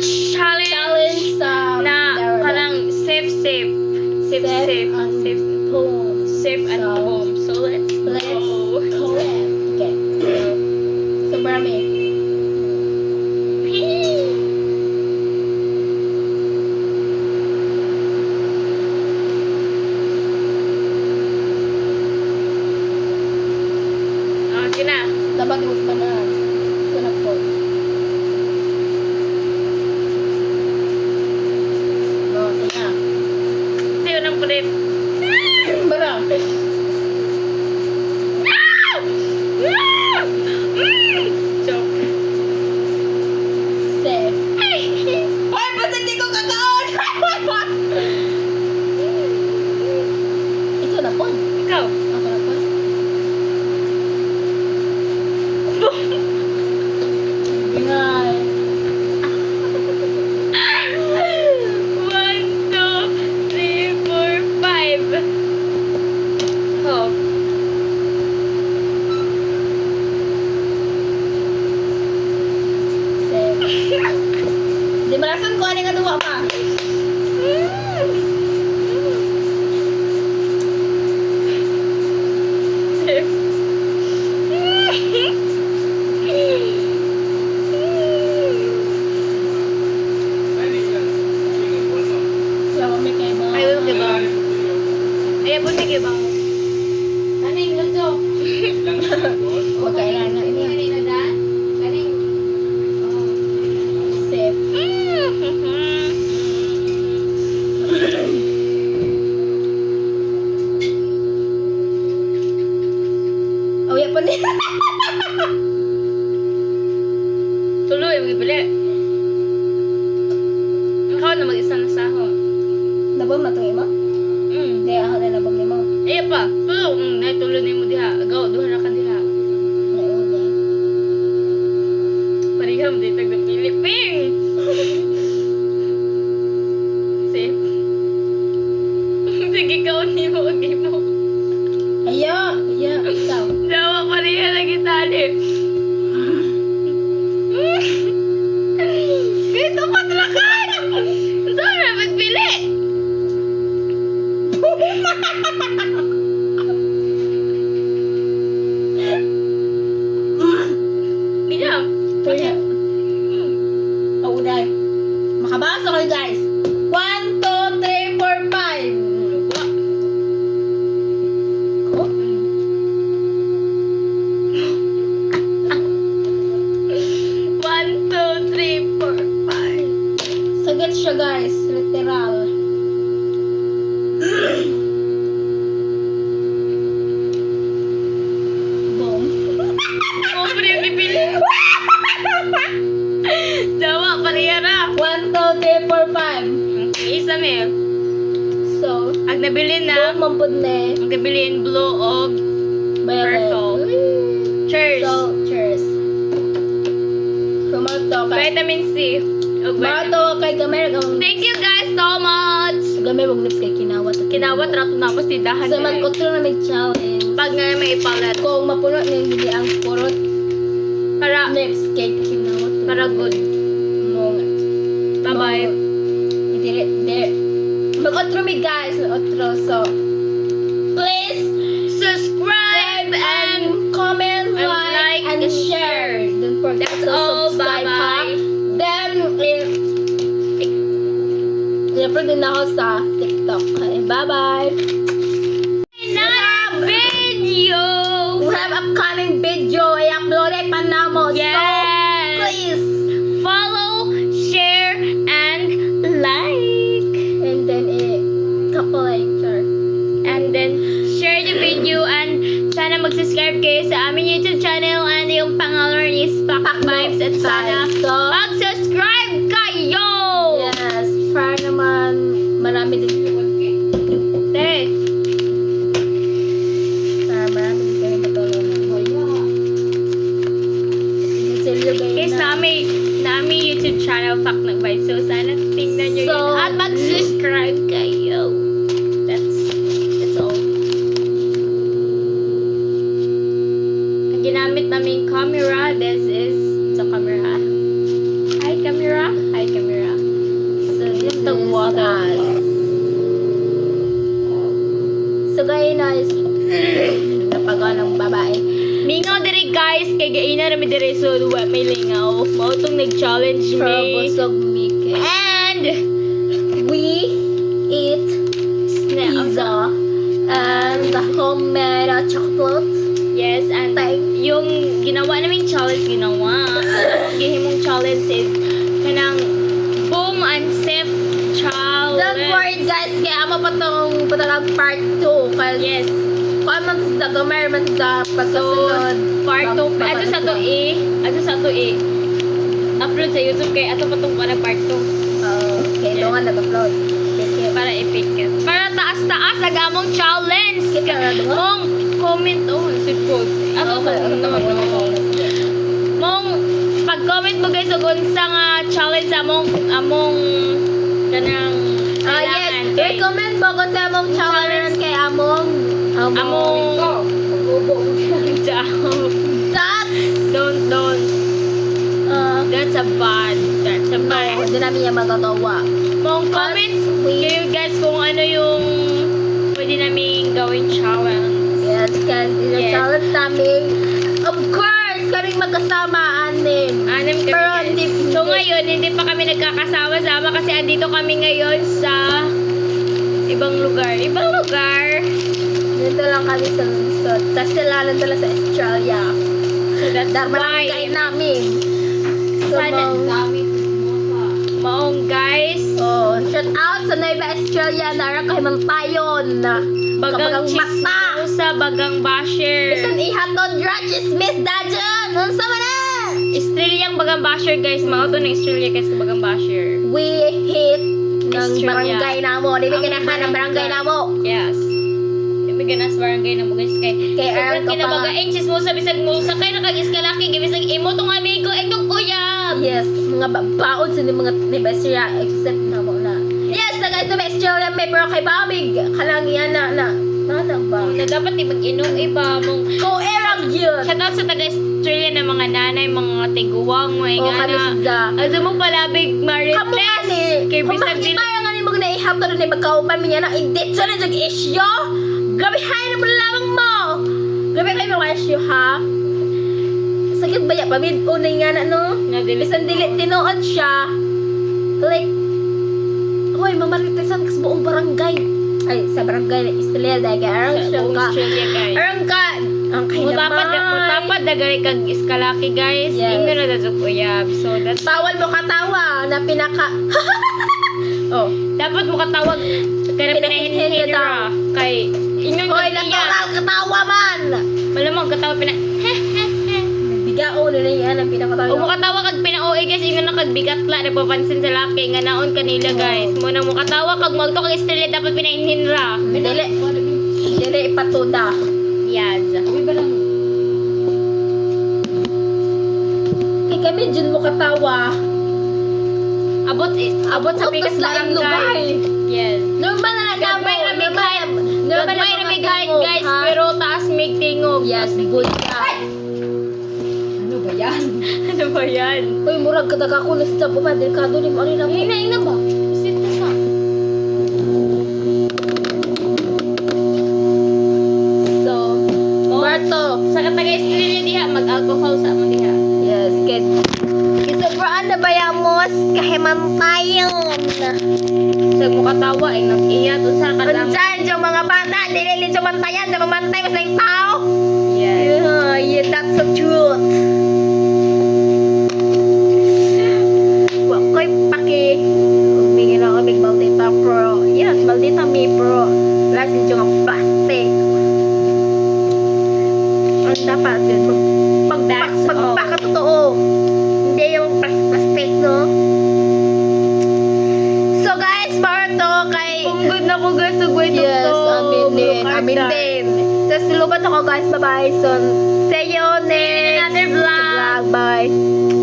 challenge na kanang safe home. safe at So, home. So let's go. go. Okay. So, marami. Okay na. Dapat huwag pa na. Ito na po. No, sige na. Sa'yo ng pulit. Barang. Joke. Safe. Ay, basta di ko kakaon! Ito na po. Ikaw. Ako na po. Ingay. 1, 2, 3, 4, 5. Oh. Safe. Di malasan ko ano nga duwa pa. Safe. Wala ko may kayo ba? I will give up. Ay, po sige ba? Kaning luto. Huwag kailangan na ini. Safe. Oh, ya pa din. Tuloy, mag-ibili. Ikaw na mag-isa na sa ako. Nabang matong ima? Mm. Hindi, ako na nabang ni mo. Ay, pa. Tuloy, naituloy na mo diha. Agaw, duha na ka diha. Naiuli. Pariham, di tag Piliping. Safe. Sige, kauni mo, agi mo. Ayo, ayo, ikaw. Jawa pariha lagi tali. Ito patlakan! Saan na magpili? Binam. Kaya, oh, dahil. Makabasa kayo, guys. 1, 2, 3, 4, 5. Oh, 1, 2, 3, 4, 5. sagat siya, guys. Literal. Boom. Pobre yung ipili. Jawa pariha na. 1, 2, 3, 4, 5. Isa mil. So, Ang nabili na. boom, mampud na. Ang nabili in blue og Violet. purple. Cheers. So, cheers. Kumato kay... Vitamin C. Og Mato kay gamay. Thank you guys so much. Gamay wag lips kay kinawat. Kinawat rato na ako tindahan So, nila. mag-control na may challenge. Pag nga may ipalat. Kung mapuno na yung hindi ang purot Para, lips kay kinawat. para good. Mo nga. Bye-bye. Hindi. Mag-outro me guys. Mag-outro. So, please Subscribe and comment, and like, like and and share. Don't forget that's to all. subscribe, ha? Bye-bye. Then, i-upload din ako sa TikTok. Okay, bye-bye. Another video. We have upcoming video. I-upload it pa na mo. So, Yes. please. Follow, share, and like. And then, couple later. And then, share the video and sana mag-subscribe kayo sa aming YouTube channel and yung pangalan is Pak Vibes at sana So, mag-subscribe kayo! yes. Para naman, marami din. Te, Para marami din kayo matulungan. Silyo kayo guys, na. nami YouTube channel Pak Vibes. So, sana tingnan nyo So, yun at mag-subscribe kayo. That's all. Ang ginamit naming camera, this is the camera. Hi camera. Hi camera. guys, kay gaina na mi dire so wa may lingaw. Mao tong nag-challenge Pero me. busog mi kay. And We eat pizza and the homemade chocolate. yes, and yung ginawa naming challenge gihimong challenge is kanang boom and safe challenge. Don't worry guys, kaya amo pa tong patalag part 2. Kasi Yes. kung man sa gamay man sa pagkasunod. Part 2 ato sa to upload sa YouTube kay ato pa tong para part 2 Okay, Yes. doon nga nag-upload. para i-pick it. Para taas-taas ang among challenge. Kita na doon. Mong comment sipod. Ato sa mong pag-comment mo guys og unsa nga challenge among kanang Yes, kailangan kay recommend mo ko sa among challenge kay among that don't that's a bad hindi namin yung magagawa. mong comment kayo guys kung ano yung pwede namin gawin challenge. Yes, kasi Yes. challenge namin. Of course, kaming magkasama anim. Anim kami Pero guys. hindi- So ngayon, hindi pa kami nagkakasama-sama kasi andito kami ngayon sa ibang lugar. Ibang lugar. Dito lang kami sa Lungsod. Tapos sila lang dala sa Australia. So that's Dahil why. malangkay namin. So, Sana- Maong guys. oh, shout out sa Nueva Australia. Nara kay Mantayon. Bagang chismosa, bagang basher. Bisan ihatod dra chismis dajan. Unsa man na? Australiang bagang basher guys. Mao to ng Australia guys sa bagang basher. We hit ng Australia. barangay namo. Di ba Ang kinahan ng barangay namo? Yes. Ibigay na sa barangay na mo guys kay Kay sobrang Aaron ka pa. kinabagain chismosa bisag mo sakay na kag iskalaki bisag imo tong amigo etong uyab. Yes, mga baon sa mga Nueva Australia except namo na. Yes, taga Nueva Australia may pero kay Bamig. Kalang yan na ba? Na dapat ibag-inom iba mong Ko erang yun. shout out sa taga Australia na mga nanay, mga tiguwang, mga O kami ingana. sa Asa mo palabig Kamu marites. ani, Kay kung bisag makita din. nga ni mo na ihapon ni magkaupan mi na edit sa na jag isyo. Grabe hay na lamang mo. Grabe kay mga isyo ha. Sakit ba ya pamid unay nga na no? Bisan dili tinuod siya. Like hoy mamaritesan kas buong barangay. Ay sa barangay na Australia dahil kay arang siya ka. Australia guys. Arang ka. Ang Mutapad dagay kag iskalaki guys. Yes. Ingon na sa uyab. So that's Bawal mo katawa na pinaka Oh. dapat mo katawag kaya Pinahinhin pinahinhin ra kay ingon ko Hoy, niya. natural katawa man. Malamang katawa Bigao na yan ang pinakatawa. O mukatawa kag pina-OA guys, ingon na kag bigatla napapansin sa laki nga naon kanila guys. Mo na mukatawa kag magto kag Estrella dapat pinainhin ra. Dili ipatuda. Yes. Kay kami dyan mo katawa. Abot sa pikas laing barangay. lugar. Yes. Normal na lang Gagmay na may height. Gagmay na may height guys, ha? pero taas may tingog. Yes, good ka. Ano ba yan? Uy, murag kadaga ko na sa buma. Delikado ni mo. Ano na mo? Ina ba? Sit ka sa. So, Marto. Sa kataga Estrella diha, mag-alcohol sa among diha. Yes, kid. Kisobraan na bayamos kahimantayon. Sa mukatawa ay nag-iya to sa kadang. Unsan yung mga bata, dililin sa mantayan, sa mamantay, mas na yung tao. Yes. Yeah, that's the truth. Koy paki. Bigyan ako big baldita pro. Yes, baldita mi pro. Lasin yung plastic. Ang dapat yun. Pagpakatotoo. Hindi yung plastic, no? So guys, para to kay... Kung good na ko guys, ugway to. Yes, amin din. Tapos lubat ako guys, bye-bye. So, see you next another vlog. Bye.